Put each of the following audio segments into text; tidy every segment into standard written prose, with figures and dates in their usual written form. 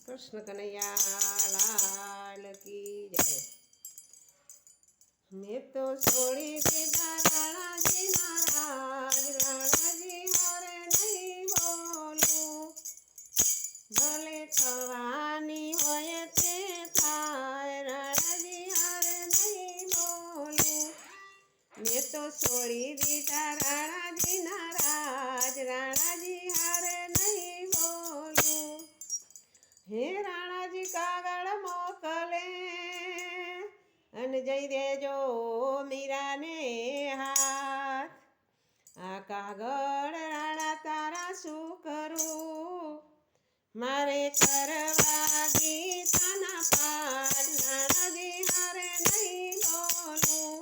कृष्ण कन्हैया लाल की जय। मैं तो छोड़ी दीधा राणा जी नाराज, राणा जी हारे नहीं बोलूं, भले थवानी होय ते थाय, राणा जी हारे नहीं बोलूं। मैं तो छोड़ी दीधा राणा जी नाराज, राणा जी हारे नहीं बोलूं। हे राणा जी कागड़ मोकले अन जई देजो मीरा ने हाथ। आ कागड़ राणा तारा शू करूं, मारे करवा गीताना पाठ, राणा जी हारे नहीं बोलूं।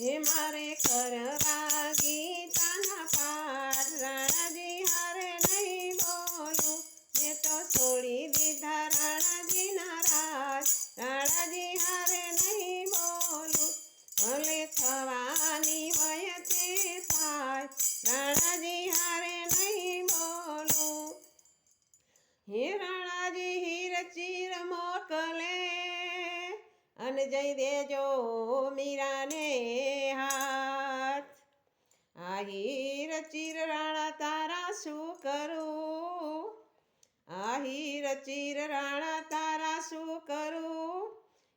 हे मारे करवा गीताना पाठ, राणा जी हारे नहीं बोलूं। मैं तो छोड़ी दीधा राणा जी नाराज, राणा जी हारे नहीं बोलूं, भले थवानी होय ते थाय, राणा जी हारे नहीं बोलूं। हे राणा जी हीर चीर मोकले अन जई देजो मीरा ने हाथ। आ हीर चीर राणा तारा शू करूं, आ हीर चीर राणा तारा शू करूं।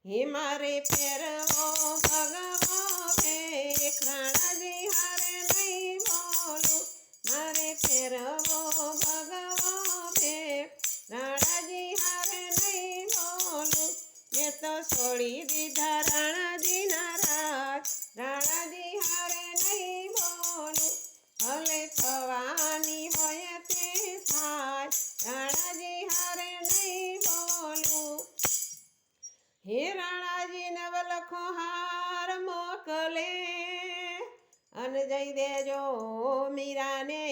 हे मारे फेरवो भगवो भेख, राणा जी हारे नहीं बोलूं, मारे फेरवो भगवो भेख, राणा जी हारे नहीं बोलूं। मैं तो छोड़ी दीधा राणा जी नाराज, राणा जी हारे नहीं बोलूं, भले थवानी होय ते थाय, राणा जी हारे नहीं बोलूं। हे राणा जी नवलखो हार मोकले अन जई देजो मीरा ने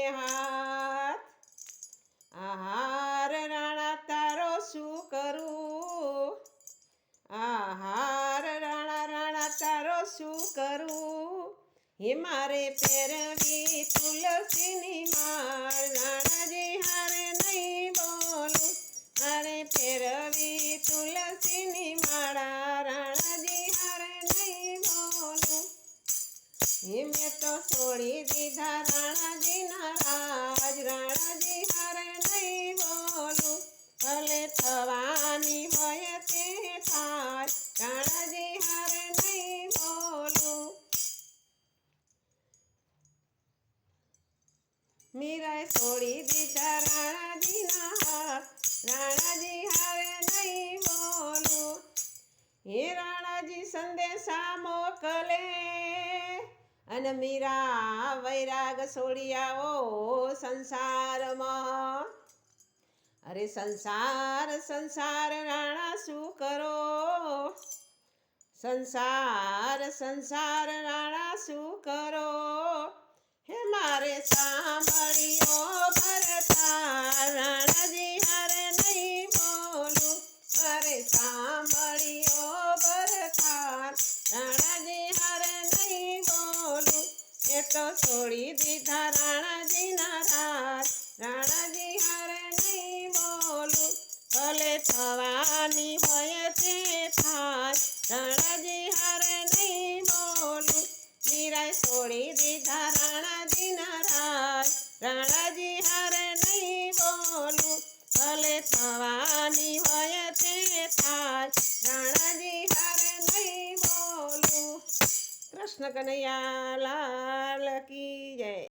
हाथ। आहार राणा तारो शू करूं, आहार राणा राणा तारो शू करूं। हे मारे पेरवी तुलसीनी माळ, राणा जी हारे नहीं बोलूं, मारे पेरवी तुलसीनी माळा, राणा जी हारे नहीं बोलूं। हे मैं तो छोड़ी दीधा राणा जी नाराज, राणा जी हारे नहीं बोलूं, भले थवानी होय ते थाय, राणा जी हारे नहीं बोलूं। मीराए छोड़ी दीधा राणा जी ना हाथ, राणा जी हारे नहीं बोलूं। हे राणा जी संदेशा मोकले अन मीरा वैराग छोड़ी आवो संसार में। अरे संसार संसार राणा शू करो, संसार संसार राणा शू करो। हे मारे सांभळियो भरतार, राणा जी हारे नहीं बोलूं, मारे सांभळियो भरतार, राणा जी हारे नहीं बोलूं। मैं तो छोड़ी दीधा राणा जी नाराज, राणा जी हारे नहीं बोलूं, भले थवानी होय ते थाय, राणा जी हारे नहीं बोलूं। मीराए छोड़ी दीधा राणा जी नाराज, राणा जी हारे नहीं बोलूं, भले थवानी होय ते थाय, राणा जी हारे नहीं बोलूं। कृष्ण कन्हैया लाल की जय।